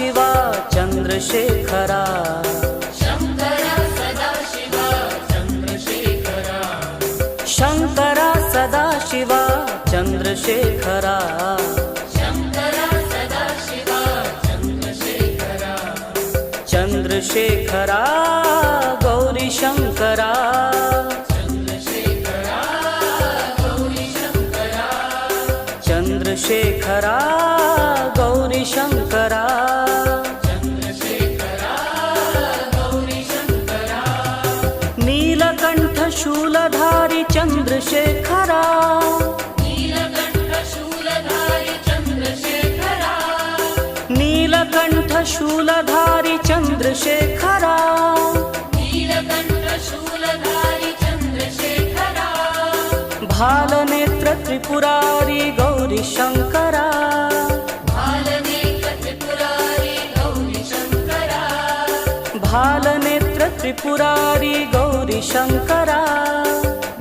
Sadashiva Chandrasekhara Shankara Sadashiva Chandrasekhara Shankara Sadashiva Chandrasekhara Shankara Sadashiva Chandrasekhara Chandrasekhara Gauri Shankara Chandrasekhara Gauri Shankara Chandrasekhara Gauri Shankara Chandrasekhara Gauri Shankara Neelkanth शूलधारी Chandrasekhara Neelkanth शूलधारी Chandrasekhara Neelkanth शूलधारी Chandrasekhara Neelkanth शूलधारी Chandrasekhara भालनेत्र Tripurari Gauri Shankara भालनेत्र Tripurari Gauri Shankara भालनेत्र Tripurari Gauri Shankara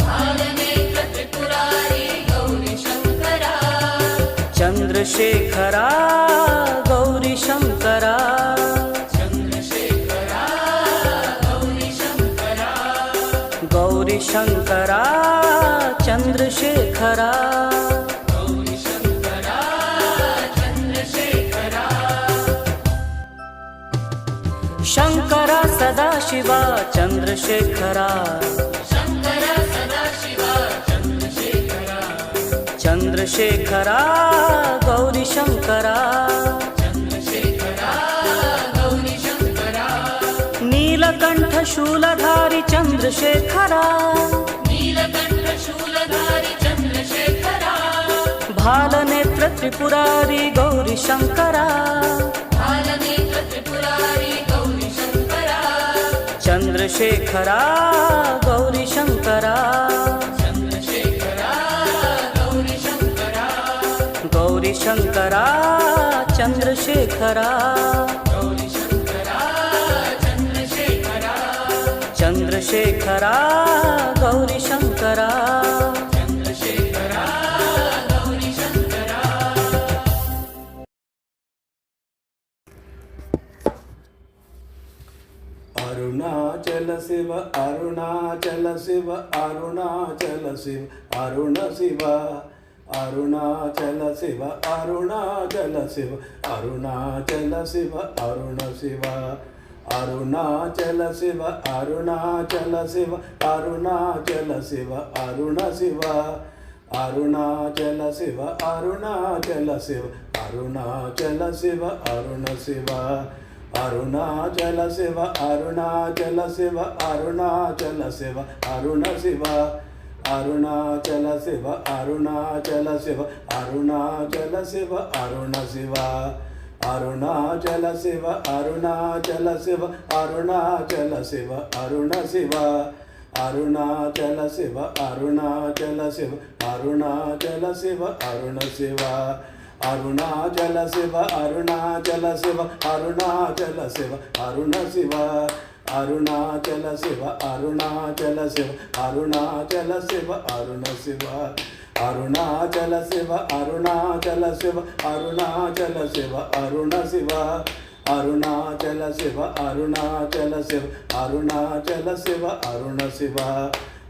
भालनेत्र Tripurari Gauri Shankara Chandrasekhara Gauri Shankara Chandrasekhara Gauri Shankara Gauri Shankara Chandrasekhara Gauri Shankara Chandrasekhara Shankara Sadashiva Chandrasekhara Shankara Sadashiva Chandrasekhara Chandrasekhara Gauri Shankara Chandrasekhara Gauri Shankara Neelkanth शूलधारी Chandrasekhara Neelkanth शूलधारी Chandrasekhara भालनेत्र Tripurari Gauri Shankara भालनेत्र Tripurari Gauri Shankara Chandrasekhara Gauri Shankara Chandrasekhara Gauri Shankara Gauri Shankara Chandrasekhara Gauri Shankara Chandrasekhara Chandrasekhara Gauri Shankara Chandrasekhara Gauri Shankara Arunachal Shiv Arunachal Shiv Arunachal Shiv Arun Shiv Arunachal Shiv Arunachal Shiv Arunachal Shiv Arun Shiv Arunachal Shiv Arunachal Shiv Arunachal Shiv Arun Shiv Arunachal Shiv Arunachal Shiv Arunachal Shiv Arun Shiv Arunachal Shiv Arunachal Shiv Arunachal Shiv Arun Shiv Arunachal Shiv Arunachal Shiv Arunachal Shiv Arun Shiv Arunachal Shiv Arunachal Shiv Arunachal Shiv Arun Shiv Arunachal Shiv Arunachal Shiv Arunachal Shiv Arun Shiv Arunachal Shiv Arunachal Shiv Arunachal Shiv Arun Shiv Arunachal Shiv Arunachal Shiv Arunachal Shiv Arun Shiv Arunachal Shiv Arunachal Shiv Arunachal Shiv Arun Shiv Arunachal Shiv Arunachal Shiv Arunachal Shiv Arun Shiv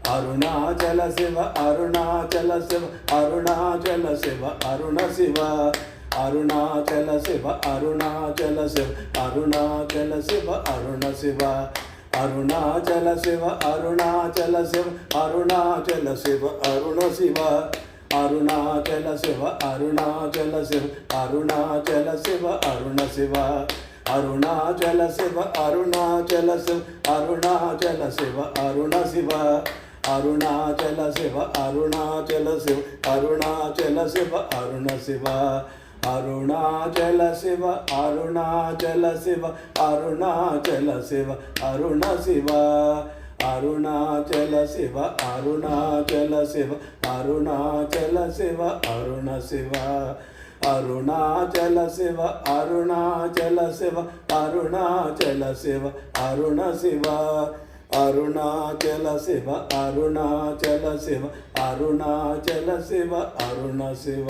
Arunachal Shiv Arunachal Shiv Arunachal Shiv Arun Shiv Arunachal Shiv Arunachal Shiv Arunachal Shiv Arun Shiv Arunachal Shiv Arunachal Shiv Arunachal Shiv Arun Shiv Arunachal Shiv Arunachal Shiv Arunachal Shiv Arun Shiv Arunachal Shiv Arunachal Shiv Arunachal Shiv Arun Shiv Arunachal Shiv Arunachal Shiv Arunachal Shiv Arun Shiv Arunachal Shiv Arunachal Shiv Arunachal Shiv Arun Shiv Arunachal Shiv Arunachal Shiv Arunachal Shiv Arun Shiv Arunachal Shiv Arunachal Shiv Arunachal Shiv Arun Shiv Arunachal Shiv Arunachal Shiv Arunachal Shiv Arun Shiv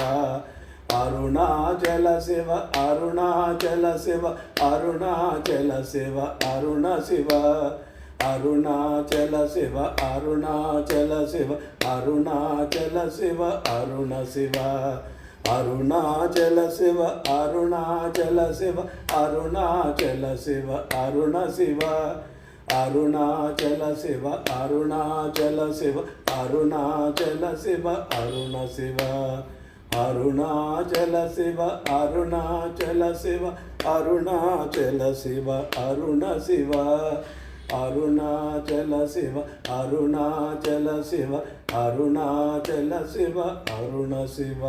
Arunachal Shiva Arunachal Shiva Arunachal Shiva Aruna Shiva Arunachal Shiva Arunachal Shiva Arunachal Shiva Aruna Shiva Arunachal Shiva Arunachal Shiva Arunachal Shiva Aruna Shiva Arunachal Shiva Arunachal Shiva Arunachal Shiva Aruna Shiva Arunachal Shiva Arunachal Shiva Arunachal Shiva Aruna Shiva Arunachal Shiva Arunachal Shiva Arunachal Shiva Aruna Shiva